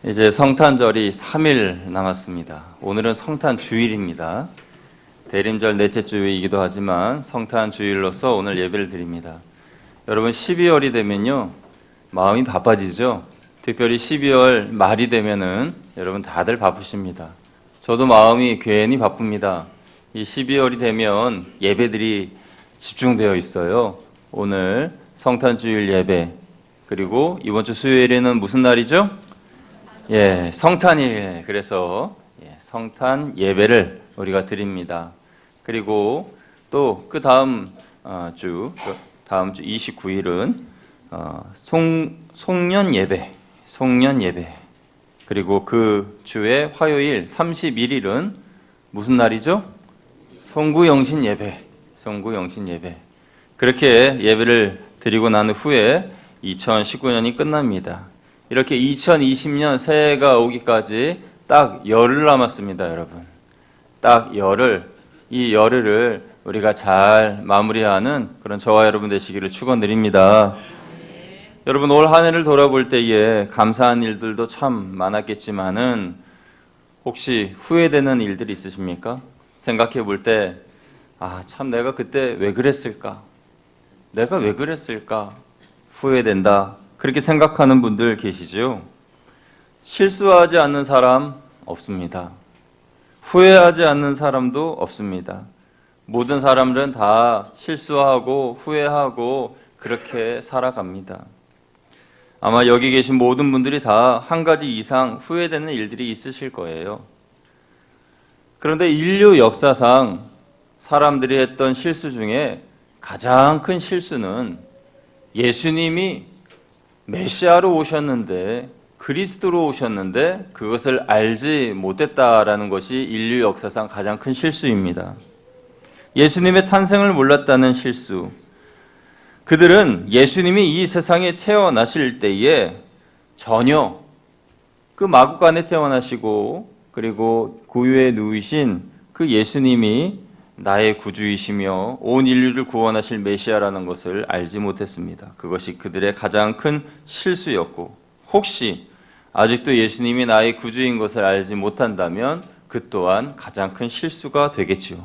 이제 성탄절이 3일 남았습니다. 오늘은 성탄 주일입니다. 대림절 넷째 주이기도 하지만 성탄 주일로서 오늘 예배를 드립니다. 여러분 12월이 되면요 마음이 바빠지죠. 특별히 12월 말이 되면은 여러분 다들 바쁘십니다. 저도 마음이 괜히 바쁩니다. 이 12월이 되면 예배들이 집중되어 있어요. 오늘 성탄 주일 예배, 그리고 이번 주 수요일에는 무슨 날이죠? 성탄일. 그래서 성탄 예배를 우리가 드립니다. 그리고 또 그 다음 주 29일은 송년 예배. 그리고 그 주의 화요일 31일은 무슨 날이죠? 송구영신 예배. 그렇게 예배를 드리고 난 후에 2019년이 끝납니다. 이렇게 2020년 새해가 오기까지 딱 열흘 남았습니다, 여러분. 딱 열흘, 이 열흘을 우리가 잘 마무리하는 그런 저와 여러분 되시기를 축원드립니다. 여러분 올 한 해를 돌아볼 때에 감사한 일들도 참 많았겠지만은 혹시 후회되는 일들이 있으십니까? 생각해 볼 때 참 내가 그때 왜 그랬을까? 내가 왜 그랬을까? 후회된다. 그렇게 생각하는 분들 계시죠? 실수하지 않는 사람 없습니다. 후회하지 않는 사람도 없습니다. 모든 사람들은 다 실수하고 후회하고 그렇게 살아갑니다. 아마 여기 계신 모든 분들이 다 한 가지 이상 후회되는 일들이 있으실 거예요. 그런데 인류 역사상 사람들이 했던 실수 중에 가장 큰 실수는 예수님이 메시아로 오셨는데, 그리스도로 오셨는데 그것을 알지 못했다라는 것이 인류 역사상 가장 큰 실수입니다. 예수님의 탄생을 몰랐다는 실수. 그들은 예수님이 이 세상에 태어나실 때에 전혀 그 마국 안에 태어나시고 그리고 구유에 누이신 그 예수님이 나의 구주이시며 온 인류를 구원하실 메시아라는 것을 알지 못했습니다. 그것이 그들의 가장 큰 실수였고, 혹시 아직도 예수님이 나의 구주인 것을 알지 못한다면 그 또한 가장 큰 실수가 되겠지요.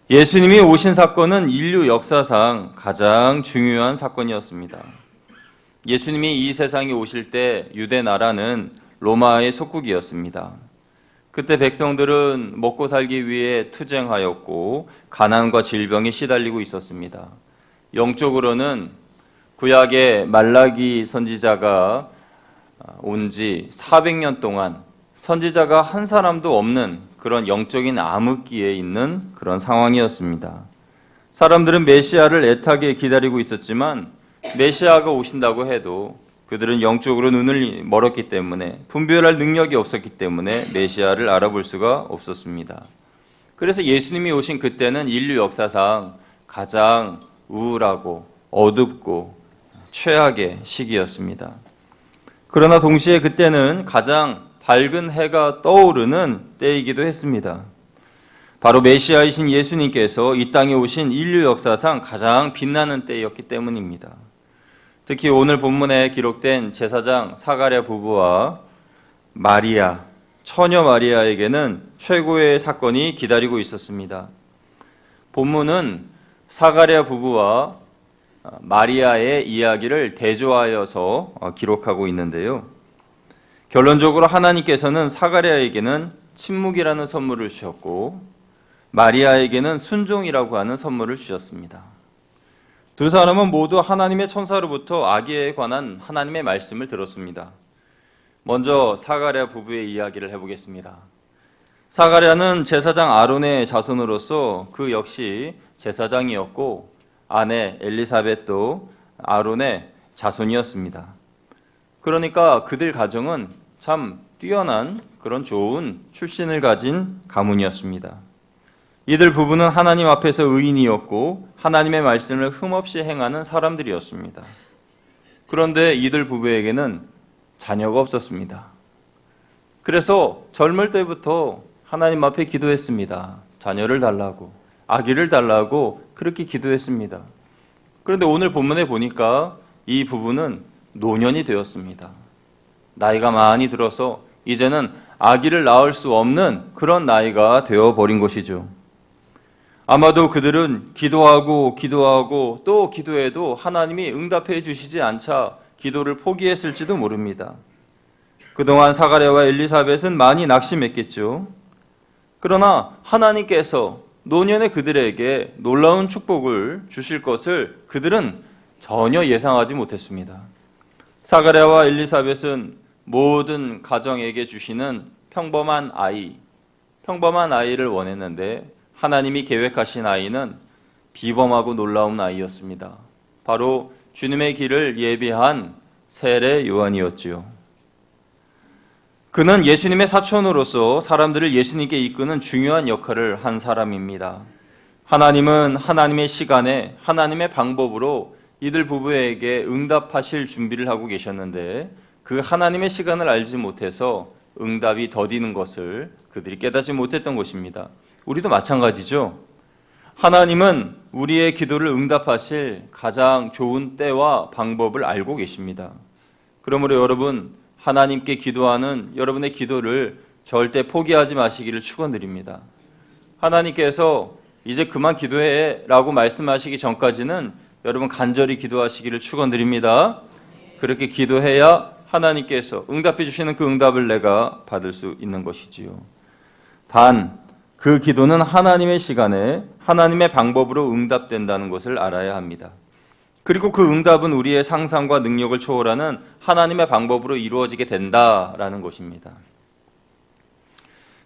예수님이 오신 사건은 인류 역사상 가장 중요한 사건이었습니다. 예수님이 이 세상에 오실 때 유대 나라는 로마의 속국이었습니다. 그때 백성들은 먹고 살기 위해 투쟁하였고 가난과 질병에 시달리고 있었습니다. 영적으로는 구약의 말라기 선지자가 온 지 400년 동안 선지자가 한 사람도 없는 그런 영적인 암흑기에 있는 그런 상황이었습니다. 사람들은 메시아를 애타게 기다리고 있었지만 메시아가 오신다고 해도 그들은 영적으로 눈을 멀었기 때문에, 분별할 능력이 없었기 때문에 메시아를 알아볼 수가 없었습니다. 그래서 예수님이 오신 그때는 인류 역사상 가장 우울하고 어둡고 최악의 시기였습니다. 그러나 동시에 그때는 가장 밝은 해가 떠오르는 때이기도 했습니다. 바로 메시아이신 예수님께서 이 땅에 오신 인류 역사상 가장 빛나는 때였기 때문입니다. 특히 오늘 본문에 기록된 제사장 사가랴 부부와 마리아, 처녀 마리아에게는 최고의 사건이 기다리고 있었습니다. 본문은 사가랴 부부와 마리아의 이야기를 대조하여서 기록하고 있는데요. 결론적으로 하나님께서는 사가랴에게는 침묵이라는 선물을 주셨고 마리아에게는 순종이라고 하는 선물을 주셨습니다. 두 사람은 모두 하나님의 천사로부터 아기에 관한 하나님의 말씀을 들었습니다. 먼저 사가랴 부부의 이야기를 해보겠습니다. 사가랴는 제사장 아론의 자손으로서 그 역시 제사장이었고 아내 엘리사벳도 아론의 자손이었습니다. 그러니까 그들 가정은 참 뛰어난 그런 좋은 출신을 가진 가문이었습니다. 이들 부부는 하나님 앞에서 의인이었고 하나님의 말씀을 흠없이 행하는 사람들이었습니다. 그런데 이들 부부에게는 자녀가 없었습니다. 그래서 젊을 때부터 하나님 앞에 기도했습니다. 자녀를 달라고, 아기를 달라고 그렇게 기도했습니다. 그런데 오늘 본문에 보니까 이 부부는 노년이 되었습니다. 나이가 많이 들어서 이제는 아기를 낳을 수 없는 그런 나이가 되어버린 것이죠. 아마도 그들은 기도하고 또 기도해도 하나님이 응답해 주시지 않자 기도를 포기했을지도 모릅니다. 그동안 사가랴와 엘리사벳은 많이 낙심했겠죠. 그러나 하나님께서 노년의 그들에게 놀라운 축복을 주실 것을 그들은 전혀 예상하지 못했습니다. 사가랴와 엘리사벳은 모든 가정에게 주시는 평범한 아이를 원했는데 하나님이 계획하신 아이는 비범하고 놀라운 아이였습니다. 바로 주님의 길을 예비한 세례 요한이었지요. 그는 예수님의 사촌으로서 사람들을 예수님께 이끄는 중요한 역할을 한 사람입니다. 하나님은 하나님의 시간에 하나님의 방법으로 이들 부부에게 응답하실 준비를 하고 계셨는데 그 하나님의 시간을 알지 못해서 응답이 더디는 것을 그들이 깨닫지 못했던 것입니다. 우리도 마찬가지죠. 하나님은 우리의 기도를 응답하실 가장 좋은 때와 방법을 알고 계십니다. 그러므로 여러분, 하나님께 기도하는 여러분의 기도를 절대 포기하지 마시기를 축원드립니다. 하나님께서 이제 그만 기도해 라고 말씀하시기 전까지는 여러분 간절히 기도하시기를 축원드립니다. 그렇게 기도해야 하나님께서 응답해 주시는 그 응답을 내가 받을 수 있는 것이지요. 단 그 기도는 하나님의 시간에 하나님의 방법으로 응답된다는 것을 알아야 합니다. 그리고 그 응답은 우리의 상상과 능력을 초월하는 하나님의 방법으로 이루어지게 된다라는 것입니다.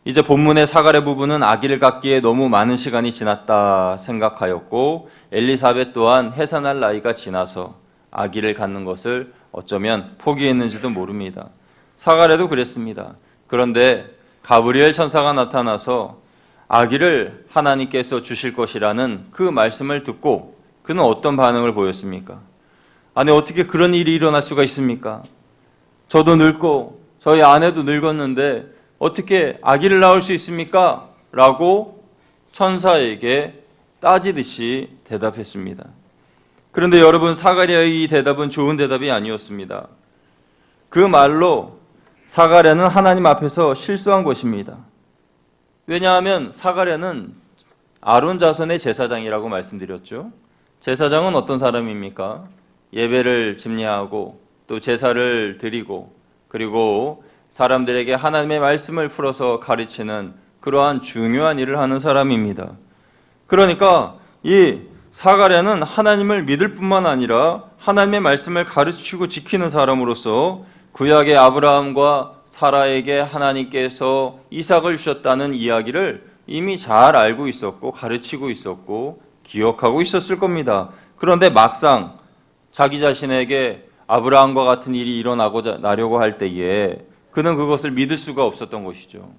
이제 본문의 사가랴 부부는 아기를 갖기에 너무 많은 시간이 지났다 생각하였고 엘리사벳 또한 해산할 나이가 지나서 아기를 갖는 것을 어쩌면 포기했는지도 모릅니다. 사가랴도 그랬습니다. 그런데 가브리엘 천사가 나타나서 아기를 하나님께서 주실 것이라는 그 말씀을 듣고 그는 어떤 반응을 보였습니까? 아니 어떻게 그런 일이 일어날 수가 있습니까? 저도 늙고 저희 아내도 늙었는데 어떻게 아기를 낳을 수 있습니까? 라고 천사에게 따지듯이 대답했습니다. 그런데 여러분, 사가랴의 이 대답은 좋은 대답이 아니었습니다. 그 말로 사가랴는 하나님 앞에서 실수한 것입니다. 왜냐하면 사가랴는 아론 자손의 제사장이라고 말씀드렸죠. 제사장은 어떤 사람입니까? 예배를 집례하고 또 제사를 드리고 그리고 사람들에게 하나님의 말씀을 풀어서 가르치는 그러한 중요한 일을 하는 사람입니다. 그러니까 이 사가랴는 하나님을 믿을 뿐만 아니라 하나님의 말씀을 가르치고 지키는 사람으로서 구약의 아브라함과 사라에게 하나님께서 이삭을 주셨다는 이야기를 이미 잘 알고 있었고 가르치고 있었고 기억하고 있었을 겁니다. 그런데 막상 자기 자신에게 아브라함과 같은 일이 일어나려고 할 때에 그는 그것을 믿을 수가 없었던 것이죠.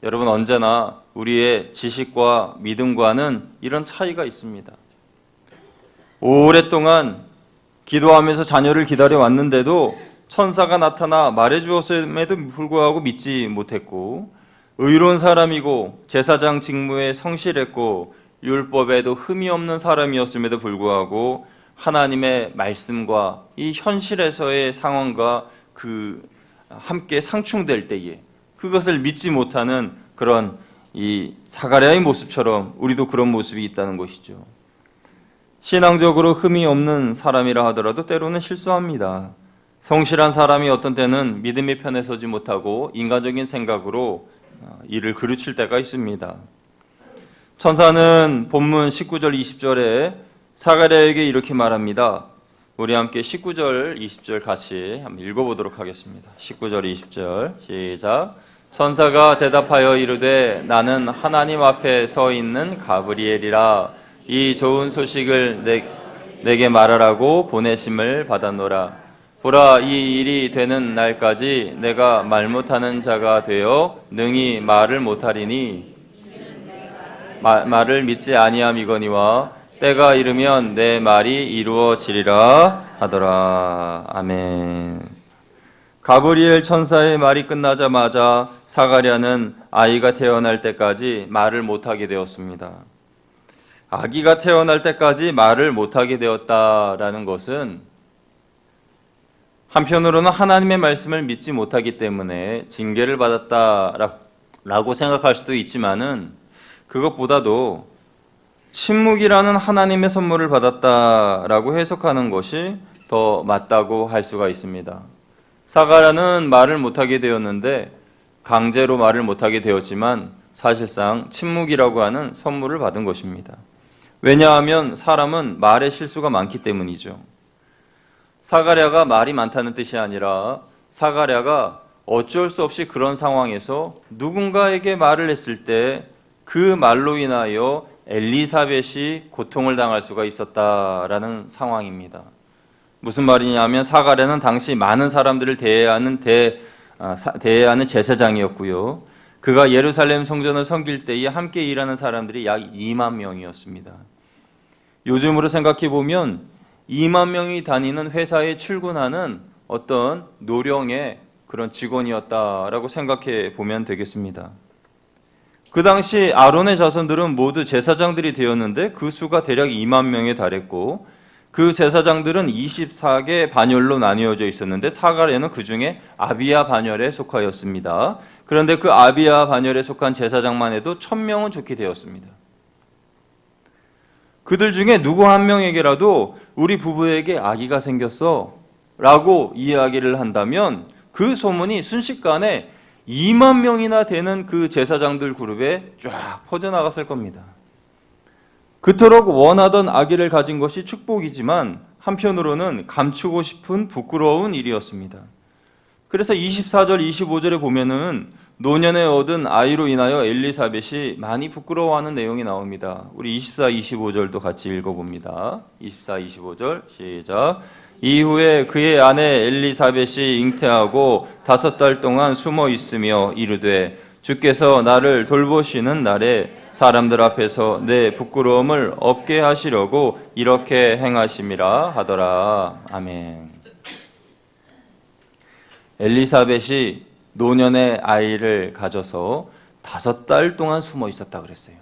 여러분, 언제나 우리의 지식과 믿음과는 이런 차이가 있습니다. 오랫동안 기도하면서 자녀를 기다려왔는데도 천사가 나타나 말해주었음에도 불구하고 믿지 못했고 의로운 사람이고 제사장 직무에 성실했고 율법에도 흠이 없는 사람이었음에도 불구하고 하나님의 말씀과 이 현실에서의 상황과 그 함께 상충될 때에 그것을 믿지 못하는 그런 이 사가랴의 모습처럼 우리도 그런 모습이 있다는 것이죠. 신앙적으로 흠이 없는 사람이라 하더라도 때로는 실수합니다. 성실한 사람이 어떤 때는 믿음의 편에 서지 못하고 인간적인 생각으로 일을 그르칠 때가 있습니다. 천사는 본문 19절 20절에 사가랴에게 이렇게 말합니다. 우리 함께 19절 20절 같이 한번 읽어보도록 하겠습니다. 19절 20절 시작. 천사가 대답하여 이르되 나는 하나님 앞에 서 있는 가브리엘이라 이 좋은 소식을 내게 말하라고 보내심을 받았노라. 보라, 이 일이 되는 날까지 내가 말 못하는 자가 되어 능히 말을 못하리니 말을 믿지 아니함이거니와 때가 이르면 내 말이 이루어지리라 하더라. 아멘. 가브리엘 천사의 말이 끝나자마자 사가랴는 아이가 태어날 때까지 말을 못하게 되었습니다. 아기가 태어날 때까지 말을 못하게 되었다라는 것은 한편으로는 하나님의 말씀을 믿지 못하기 때문에 징계를 받았다라고 생각할 수도 있지만은 그것보다도 침묵이라는 하나님의 선물을 받았다라고 해석하는 것이 더 맞다고 할 수가 있습니다. 사가랴는 말을 못하게 되었는데 강제로 말을 못하게 되었지만 사실상 침묵이라고 하는 선물을 받은 것입니다. 왜냐하면 사람은 말에 실수가 많기 때문이죠. 사가랴가 말이 많다는 뜻이 아니라 사가랴가 어쩔 수 없이 그런 상황에서 누군가에게 말을 했을 때 그 말로 인하여 엘리사벳이 고통을 당할 수가 있었다라는 상황입니다. 무슨 말이냐면 사가랴는 당시 많은 사람들을 대해하는 제사장이었고요. 그가 예루살렘 성전을 섬길 때에 함께 일하는 사람들이 약 2만 명이었습니다. 요즘으로 생각해 보면 2만 명이 다니는 회사에 출근하는 어떤 노령의 그런 직원이었다라고 생각해 보면 되겠습니다. 그 당시 아론의 자손들은 모두 제사장들이 되었는데 그 수가 대략 2만 명에 달했고 그 제사장들은 24개 반열로 나뉘어져 있었는데 사가랴는 그 중에 아비야 반열에 속하였습니다. 그런데 그 아비야 반열에 속한 제사장만 해도 1000명은 좋게 되었습니다. 그들 중에 누구 한 명에게라도 우리 부부에게 아기가 생겼어 라고 이야기를 한다면 그 소문이 순식간에 2만 명이나 되는 그 제사장들 그룹에 쫙 퍼져나갔을 겁니다. 그토록 원하던 아기를 가진 것이 축복이지만 한편으로는 감추고 싶은 부끄러운 일이었습니다. 그래서 24절, 25절에 보면은 노년에 얻은 아이로 인하여 엘리사벳이 많이 부끄러워하는 내용이 나옵니다. 우리 24, 25절도 같이 읽어봅니다. 24, 25절 시작. 이후에 그의 아내 엘리사벳이 잉태하고 5달 동안 숨어 있으며 이르되 주께서 나를 돌보시는 날에 사람들 앞에서 내 부끄러움을 없게 하시려고 이렇게 행하심이라 하더라. 아멘. 엘리사벳이 노년의 아이를 가져서 5달 동안 숨어 있었다 그랬어요.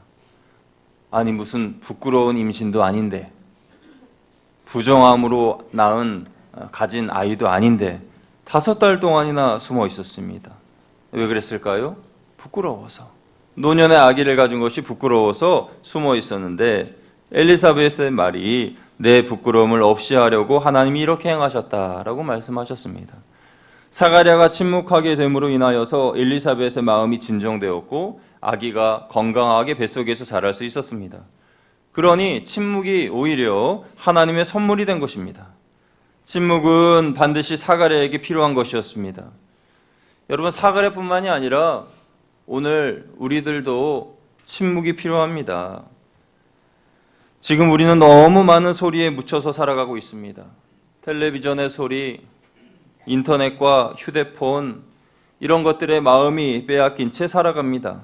아니 무슨 부끄러운 임신도 아닌데 부정함으로 가진 아이도 아닌데 5달 동안이나 숨어 있었습니다. 왜 그랬을까요? 부끄러워서. 노년의 아기를 가진 것이 부끄러워서 숨어 있었는데 엘리사벳의 말이 내 부끄러움을 없이 하려고 하나님이 이렇게 행하셨다라고 말씀하셨습니다. 사가랴가 침묵하게 됨으로 인하여서 엘리사벳의 마음이 진정되었고 아기가 건강하게 뱃속에서 자랄 수 있었습니다. 그러니 침묵이 오히려 하나님의 선물이 된 것입니다. 침묵은 반드시 사가랴에게 필요한 것이었습니다. 여러분 사가랴뿐만이 아니라 오늘 우리들도 침묵이 필요합니다. 지금 우리는 너무 많은 소리에 묻혀서 살아가고 있습니다. 텔레비전의 소리, 인터넷과 휴대폰 이런 것들의 마음이 빼앗긴 채 살아갑니다.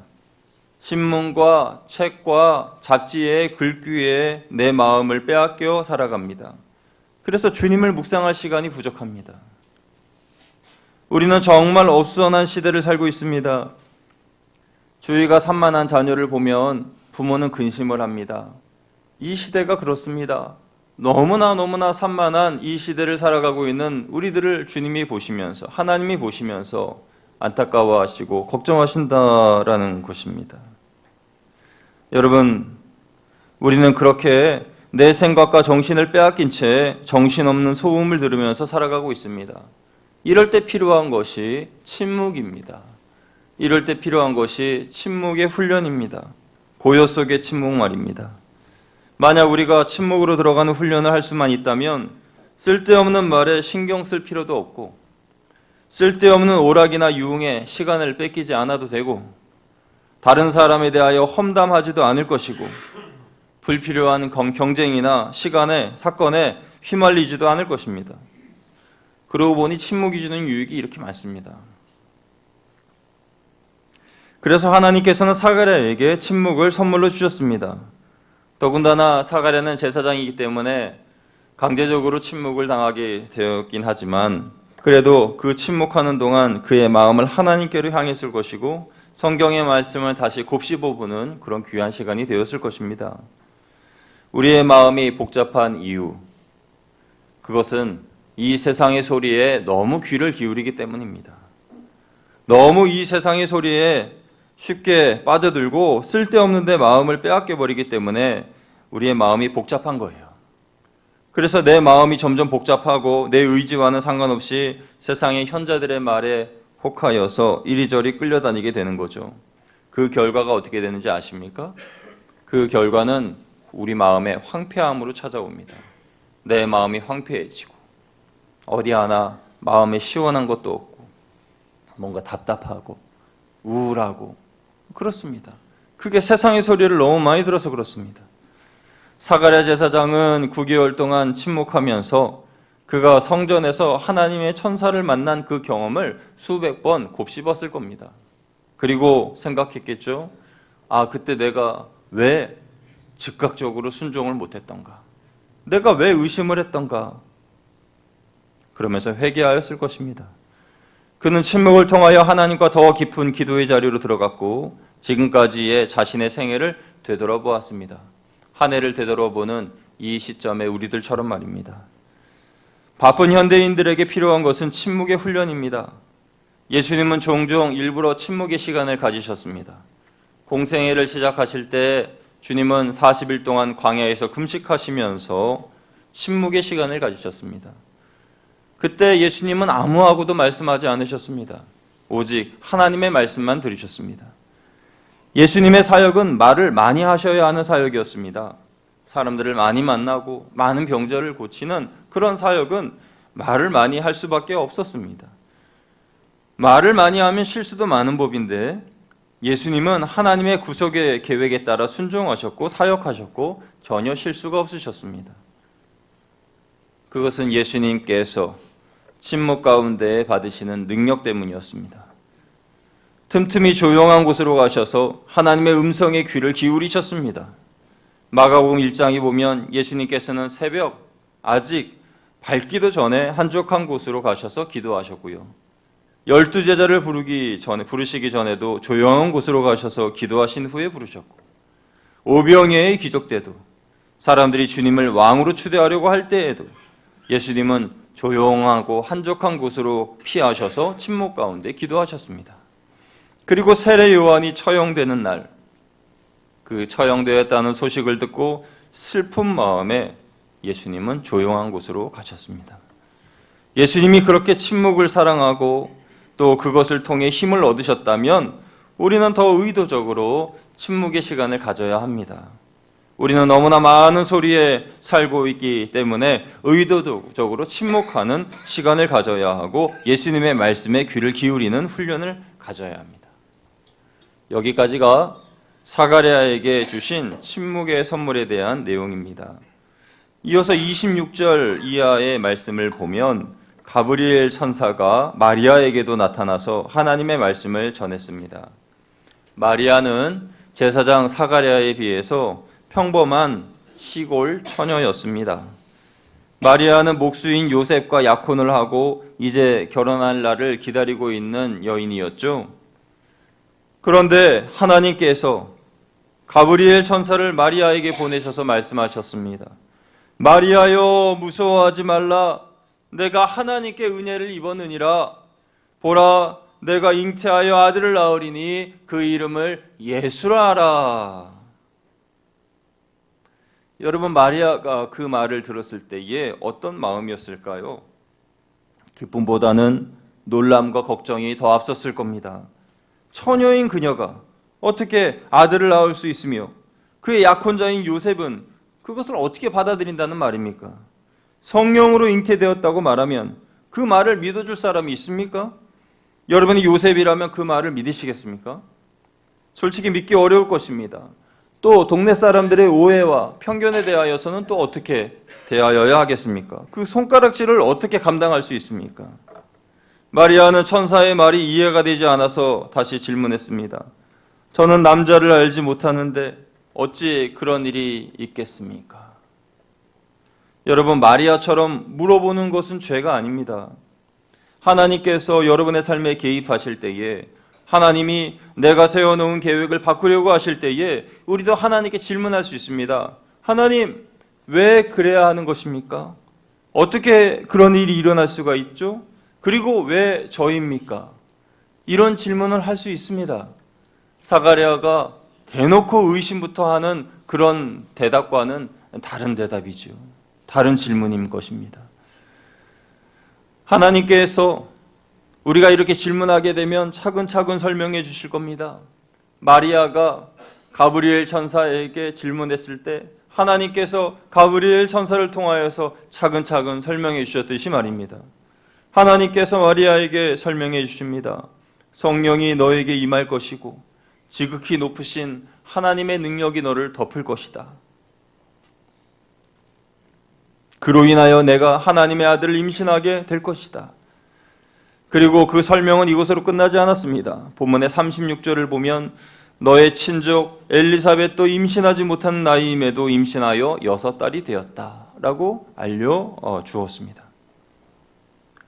신문과 책과 잡지의 글귀에 내 마음을 빼앗겨 살아갑니다. 그래서 주님을 묵상할 시간이 부족합니다. 우리는 정말 어수선한 시대를 살고 있습니다. 주위가 산만한 자녀를 보면 부모는 근심을 합니다. 이 시대가 그렇습니다. 너무나 산만한 이 시대를 살아가고 있는 우리들을 주님이 보시면서 하나님이 보시면서 안타까워하시고 걱정하신다라는 것입니다. 여러분, 우리는 그렇게 내 생각과 정신을 빼앗긴 채 정신없는 소음을 들으면서 살아가고 있습니다. 이럴 때 필요한 것이 침묵입니다. 이럴 때 필요한 것이 침묵의 훈련입니다. 고요 속의 침묵 말입니다. 만약 우리가 침묵으로 들어가는 훈련을 할 수만 있다면 쓸데없는 말에 신경 쓸 필요도 없고 쓸데없는 오락이나 유흥에 시간을 뺏기지 않아도 되고 다른 사람에 대하여 험담하지도 않을 것이고 불필요한 경쟁이나 시간에 사건에 휘말리지도 않을 것입니다. 그러고 보니 침묵이 주는 유익이 이렇게 많습니다. 그래서 하나님께서는 사가랴에게 침묵을 선물로 주셨습니다. 더군다나 사가랴는 제사장이기 때문에 강제적으로 침묵을 당하게 되었긴 하지만 그래도 그 침묵하는 동안 그의 마음을 하나님께로 향했을 것이고 성경의 말씀을 다시 곱씹어보는 그런 귀한 시간이 되었을 것입니다. 우리의 마음이 복잡한 이유, 그것은 이 세상의 소리에 너무 귀를 기울이기 때문입니다. 너무 이 세상의 소리에 쉽게 빠져들고 쓸데없는 데 마음을 빼앗겨 버리기 때문에 우리의 마음이 복잡한 거예요. 그래서 내 마음이 점점 복잡하고 내 의지와는 상관없이 세상의 현자들의 말에 혹하여서 이리저리 끌려다니게 되는 거죠. 그 결과가 어떻게 되는지 아십니까? 그 결과는 우리 마음의 황폐함으로 찾아옵니다. 내 마음이 황폐해지고 어디 하나 마음에 시원한 것도 없고 뭔가 답답하고 우울하고 그렇습니다. 그게 세상의 소리를 너무 많이 들어서 그렇습니다. 사가랴 제사장은 9개월 동안 침묵하면서 그가 성전에서 하나님의 천사를 만난 그 경험을 수백 번 곱씹었을 겁니다. 그리고 생각했겠죠. 아, 그때 내가 왜 즉각적으로 순종을 못했던가? 내가 왜 의심을 했던가? 그러면서 회개하였을 것입니다. 그는 침묵을 통하여 하나님과 더 깊은 기도의 자리로 들어갔고 지금까지의 자신의 생애를 되돌아보았습니다. 한 해를 되돌아보는 이 시점에 우리들처럼 말입니다. 바쁜 현대인들에게 필요한 것은 침묵의 훈련입니다. 예수님은 종종 일부러 침묵의 시간을 가지셨습니다. 공생애를 시작하실 때 주님은 40일 동안 광야에서 금식하시면서 침묵의 시간을 가지셨습니다. 그때 예수님은 아무하고도 말씀하지 않으셨습니다. 오직 하나님의 말씀만 들으셨습니다. 예수님의 사역은 말을 많이 하셔야 하는 사역이었습니다. 사람들을 많이 만나고 많은 병자를 고치는 그런 사역은 말을 많이 할 수밖에 없었습니다. 말을 많이 하면 실수도 많은 법인데 예수님은 하나님의 구속의 계획에 따라 순종하셨고 사역하셨고 전혀 실수가 없으셨습니다. 그것은 예수님께서 침묵 가운데 받으시는 능력 때문이었습니다. 틈틈이 조용한 곳으로 가셔서 하나님의 음성에 귀를 기울이셨습니다. 마가복음 1장에 보면 예수님께서는 새벽 아직 밝기도 전에 한적한 곳으로 가셔서 기도하셨고요. 12제자를 부르시기 전에도 조용한 곳으로 가셔서 기도하신 후에 부르셨고 오병이어의 기적 때도 사람들이 주님을 왕으로 추대하려고 할 때에도 예수님은 조용하고 한적한 곳으로 피하셔서 침묵 가운데 기도하셨습니다. 그리고 세례 요한이 처형되는 날, 그 처형되었다는 소식을 듣고 슬픈 마음에 예수님은 조용한 곳으로 가셨습니다. 예수님이 그렇게 침묵을 사랑하고 또 그것을 통해 힘을 얻으셨다면 우리는 더 의도적으로 침묵의 시간을 가져야 합니다. 우리는 너무나 많은 소리에 살고 있기 때문에 의도적으로 침묵하는 시간을 가져야 하고 예수님의 말씀에 귀를 기울이는 훈련을 가져야 합니다. 여기까지가 사가랴에게 주신 침묵의 선물에 대한 내용입니다. 이어서 26절 이하의 말씀을 보면 가브리엘 천사가 마리아에게도 나타나서 하나님의 말씀을 전했습니다. 마리아는 제사장 사가랴에 비해서 평범한 시골 처녀였습니다. 마리아는 목수인 요셉과 약혼을 하고 이제 결혼할 날을 기다리고 있는 여인이었죠. 그런데 하나님께서 가브리엘 천사를 마리아에게 보내셔서 말씀하셨습니다. 마리아여, 무서워하지 말라. 내가 하나님께 은혜를 입었느니라. 보라, 내가 잉태하여 아들을 낳으리니 그 이름을 예수라 하라. 여러분, 마리아가 그 말을 들었을 때에 어떤 마음이었을까요? 기쁨보다는 놀람과 걱정이 더 앞섰을 겁니다. 처녀인 그녀가 어떻게 아들을 낳을 수 있으며 그의 약혼자인 요셉은 그것을 어떻게 받아들인다는 말입니까? 성령으로 잉태되었다고 말하면 그 말을 믿어줄 사람이 있습니까? 여러분이 요셉이라면 그 말을 믿으시겠습니까? 솔직히 믿기 어려울 것입니다. 또 동네 사람들의 오해와 편견에 대하여서는 또 어떻게 대하여야 하겠습니까? 그 손가락질을 어떻게 감당할 수 있습니까? 마리아는 천사의 말이 이해가 되지 않아서 다시 질문했습니다. 저는 남자를 알지 못하는데 어찌 그런 일이 있겠습니까? 여러분, 마리아처럼 물어보는 것은 죄가 아닙니다. 하나님께서 여러분의 삶에 개입하실 때에 하나님이 내가 세워놓은 계획을 바꾸려고 하실 때에 우리도 하나님께 질문할 수 있습니다. 하나님, 왜 그래야 하는 것입니까? 어떻게 그런 일이 일어날 수가 있죠? 그리고 왜 저입니까? 이런 질문을 할 수 있습니다. 사가랴가 대놓고 의심부터 하는 그런 대답과는 다른 대답이죠. 다른 질문인 것입니다. 하나님께서 우리가 이렇게 질문하게 되면 차근차근 설명해 주실 겁니다. 마리아가 가브리엘 천사에게 질문했을 때 하나님께서 가브리엘 천사를 통하여서 차근차근 설명해 주셨듯이 말입니다. 하나님께서 마리아에게 설명해 주십니다. 성령이 너에게 임할 것이고 지극히 높으신 하나님의 능력이 너를 덮을 것이다. 그로 인하여 내가 하나님의 아들을 임신하게 될 것이다. 그리고 그 설명은 이것으로 끝나지 않았습니다. 본문의 36절을 보면 너의 친족 엘리사벳도 임신하지 못한 나이임에도 임신하여 6딸이 되었다 라고 알려주었습니다.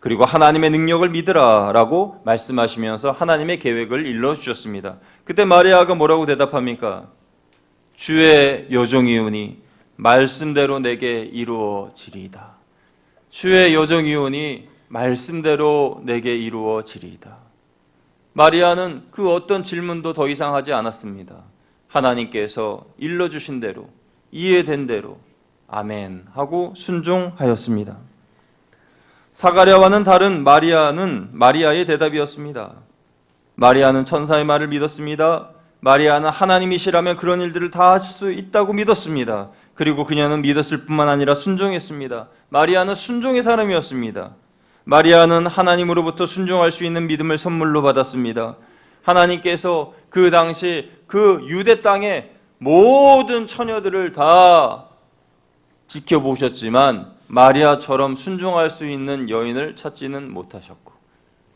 그리고 하나님의 능력을 믿으라 라고 말씀하시면서 하나님의 계획을 일러주셨습니다. 그때 마리아가 뭐라고 대답합니까? 주의 여종이오니 말씀대로 내게 이루어지리이다. 주의 여종이오니 말씀대로 내게 이루어지리이다. 마리아는 그 어떤 질문도 더 이상 하지 않았습니다. 하나님께서 일러주신 대로 이해된 대로 아멘 하고 순종하였습니다. 사가랴와는 다른 마리아의 대답이었습니다. 마리아는 천사의 말을 믿었습니다. 마리아는 하나님이시라면 그런 일들을 다 하실 수 있다고 믿었습니다. 그리고 그녀는 믿었을 뿐만 아니라 순종했습니다. 마리아는 순종의 사람이었습니다. 마리아는 하나님으로부터 순종할 수 있는 믿음을 선물로 받았습니다. 하나님께서 그 당시 그 유대 땅의 모든 처녀들을 다 지켜보셨지만 마리아처럼 순종할 수 있는 여인을 찾지는 못하셨고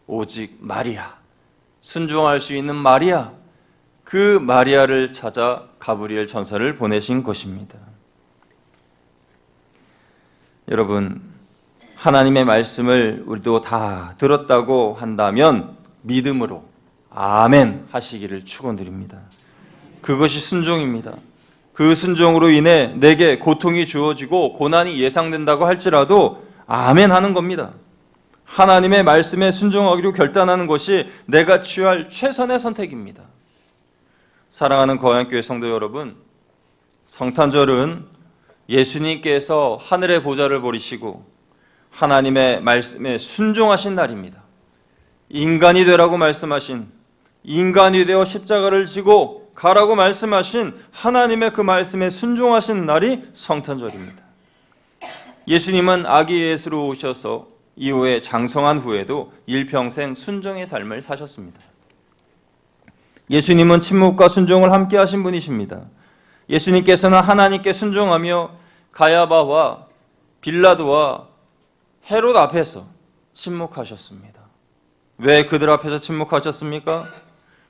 오직 마리아, 순종할 수 있는 마리아, 그 마리아를 찾아 가브리엘 천사를 보내신 것입니다. 여러분, 하나님의 말씀을 우리도 다 들었다고 한다면 믿음으로 아멘 하시기를 축원드립니다. 그것이 순종입니다. 그 순종으로 인해 내게 고통이 주어지고 고난이 예상된다고 할지라도 아멘 하는 겁니다. 하나님의 말씀에 순종하기로 결단하는 것이 내가 취할 최선의 선택입니다. 사랑하는 거양교회 성도 여러분, 성탄절은 예수님께서 하늘의 보좌를 버리시고 하나님의 말씀에 순종하신 날입니다. 인간이 되라고 말씀하신, 인간이 되어 십자가를 지고 가라고 말씀하신 하나님의 그 말씀에 순종하신 날이 성탄절입니다. 예수님은 아기 예수로 오셔서 이후에 장성한 후에도 일평생 순종의 삶을 사셨습니다. 예수님은 침묵과 순종을 함께 하신 분이십니다. 예수님께서는 하나님께 순종하며 가야바와 빌라도와 헤롯 앞에서 침묵하셨습니다. 왜 그들 앞에서 침묵하셨습니까?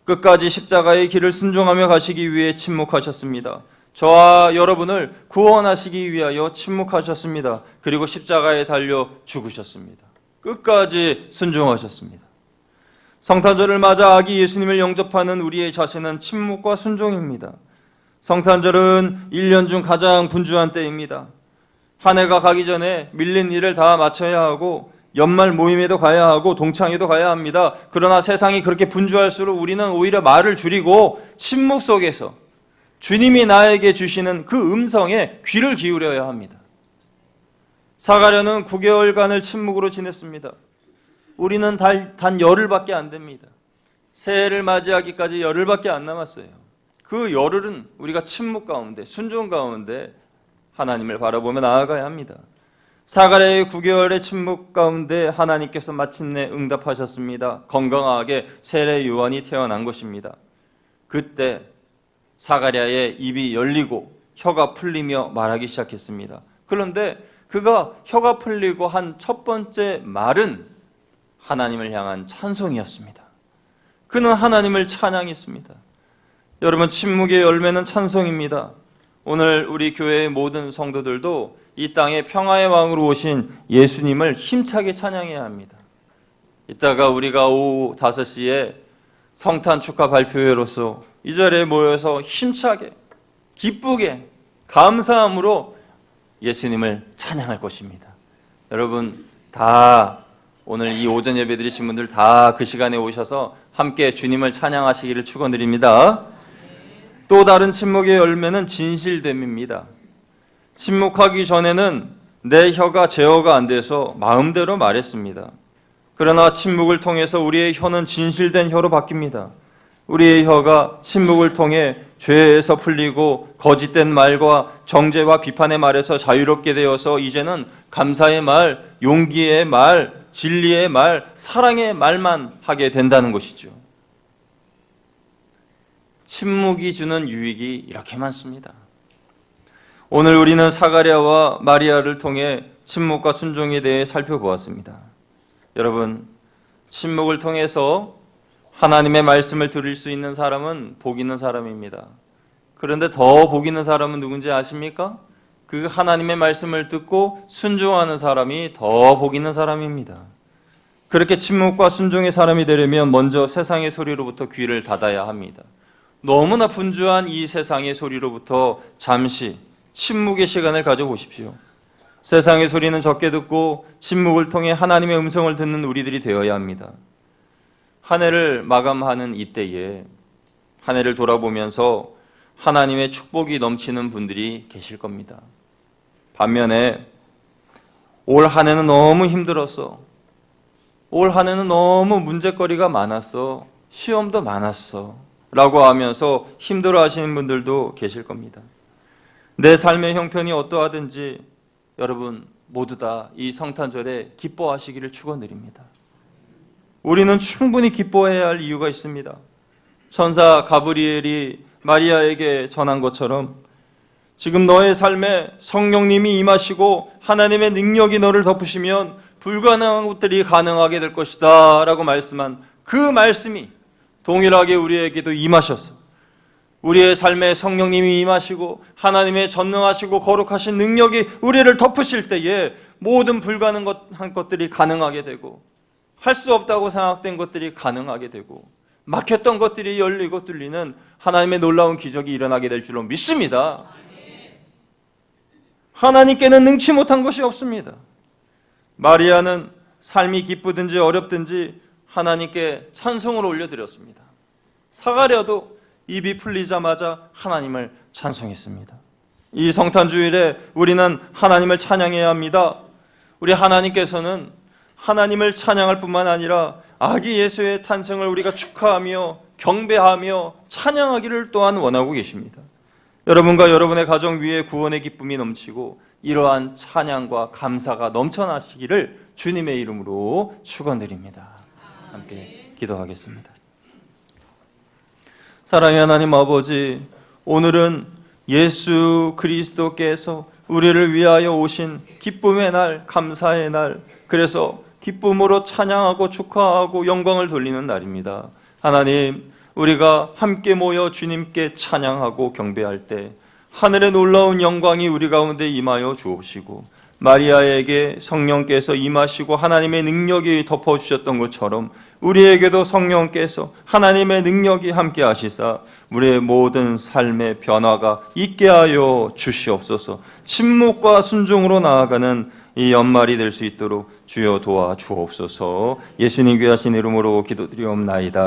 끝까지 십자가의 길을 순종하며 가시기 위해 침묵하셨습니다. 저와 여러분을 구원하시기 위하여 침묵하셨습니다. 그리고 십자가에 달려 죽으셨습니다. 끝까지 순종하셨습니다. 성탄절을 맞아 아기 예수님을 영접하는 우리의 자세는 침묵과 순종입니다. 성탄절은 1년 중 가장 분주한 때입니다. 한 해가 가기 전에 밀린 일을 다 마쳐야 하고 연말 모임에도 가야 하고 동창회도 가야 합니다. 그러나 세상이 그렇게 분주할수록 우리는 오히려 말을 줄이고 침묵 속에서 주님이 나에게 주시는 그 음성에 귀를 기울여야 합니다. 사가랴는 9개월간을 침묵으로 지냈습니다. 우리는 단 열흘밖에 안 됩니다. 새해를 맞이하기까지 열흘밖에 안 남았어요. 그 열흘은 우리가 침묵 가운데, 순종 가운데 하나님을 바라보며 나아가야 합니다. 사가랴의 9개월의 침묵 가운데 하나님께서 마침내 응답하셨습니다. 건강하게 세례 요한이 태어난 것입니다. 그때 사가랴의 입이 열리고 혀가 풀리며 말하기 시작했습니다. 그런데 그가 혀가 풀리고 한 첫 번째 말은 하나님을 향한 찬송이었습니다. 그는 하나님을 찬양했습니다. 여러분, 침묵의 열매는 찬송입니다. 오늘 우리 교회의 모든 성도들도 이 땅에 평화의 왕으로 오신 예수님을 힘차게 찬양해야 합니다. 이따가 우리가 오후 5시에 성탄 축하 발표회로서 이 자리에 모여서 힘차게, 기쁘게, 감사함으로 예수님을 찬양할 것입니다. 여러분 다 오늘 이 오전 예배 드리신 분들 다 그 시간에 오셔서 함께 주님을 찬양하시기를 축원드립니다. 또 다른 침묵의 열매는 진실됨입니다. 침묵하기 전에는 내 혀가 제어가 안 돼서 마음대로 말했습니다. 그러나 침묵을 통해서 우리의 혀는 진실된 혀로 바뀝니다. 우리의 혀가 침묵을 통해 죄에서 풀리고 거짓된 말과 정죄와 비판의 말에서 자유롭게 되어서 이제는 감사의 말, 용기의 말, 진리의 말, 사랑의 말만 하게 된다는 것이죠. 침묵이 주는 유익이 이렇게 많습니다. 오늘 우리는 사가랴와 마리아를 통해 침묵과 순종에 대해 살펴보았습니다. 여러분, 침묵을 통해서 하나님의 말씀을 들을 수 있는 사람은 복 있는 사람입니다. 그런데 더 복 있는 사람은 누군지 아십니까? 그 하나님의 말씀을 듣고 순종하는 사람이 더 복 있는 사람입니다. 그렇게 침묵과 순종의 사람이 되려면 먼저 세상의 소리로부터 귀를 닫아야 합니다. 너무나 분주한 이 세상의 소리로부터 잠시 침묵의 시간을 가져보십시오. 세상의 소리는 적게 듣고 침묵을 통해 하나님의 음성을 듣는 우리들이 되어야 합니다. 한 해를 마감하는 이때에 한 해를 돌아보면서 하나님의 축복이 넘치는 분들이 계실 겁니다. 반면에 올 한 해는 너무 힘들었어. 올 한 해는 너무 문제거리가 많았어. 시험도 많았어. 라고 하면서 힘들어 하시는 분들도 계실 겁니다. 내 삶의 형편이 어떠하든지 여러분 모두 다 이 성탄절에 기뻐하시기를 축원드립니다. 우리는 충분히 기뻐해야 할 이유가 있습니다. 천사 가브리엘이 마리아에게 전한 것처럼 지금 너의 삶에 성령님이 임하시고 하나님의 능력이 너를 덮으시면 불가능한 것들이 가능하게 될 것이다 라고 말씀한 그 말씀이 동일하게 우리에게도 임하셔서 우리의 삶에 성령님이 임하시고 하나님의 전능하시고 거룩하신 능력이 우리를 덮으실 때에 모든 불가능한 것들이 가능하게 되고 할 수 없다고 생각된 것들이 가능하게 되고 막혔던 것들이 열리고 뚫리는 하나님의 놀라운 기적이 일어나게 될 줄로 믿습니다. 하나님께는 능치 못한 것이 없습니다. 마리아는 삶이 기쁘든지 어렵든지 하나님께 찬송을 올려드렸습니다. 사가랴도 입이 풀리자마자 하나님을 찬송했습니다. 이 성탄주일에 우리는 하나님을 찬양해야 합니다. 우리 하나님께서는 하나님을 찬양할 뿐만 아니라 아기 예수의 탄생을 우리가 축하하며 경배하며 찬양하기를 또한 원하고 계십니다. 여러분과 여러분의 가정 위에 구원의 기쁨이 넘치고 이러한 찬양과 감사가 넘쳐나시기를 주님의 이름으로 축원드립니다. 함께 기도하겠습니다. 사랑의 하나님 아버지, 오늘은 예수 그리스도께서 우리를 위하여 오신 기쁨의 날, 감사의 날, 그래서 기쁨으로 찬양하고 축하하고 영광을 돌리는 날입니다. 하나님, 우리가 함께 모여 주님께 찬양하고 경배할 때 하늘의 놀라운 영광이 우리 가운데 임하여 주옵시고 마리아에게 성령께서 임하시고 하나님의 능력이 덮어주셨던 것처럼 우리에게도 성령께서 하나님의 능력이 함께 하시사 우리의 모든 삶의 변화가 있게 하여 주시옵소서. 침묵과 순종으로 나아가는 이 연말이 될 수 있도록 주여 도와주옵소서. 예수님 귀하신 이름으로 기도드리옵나이다.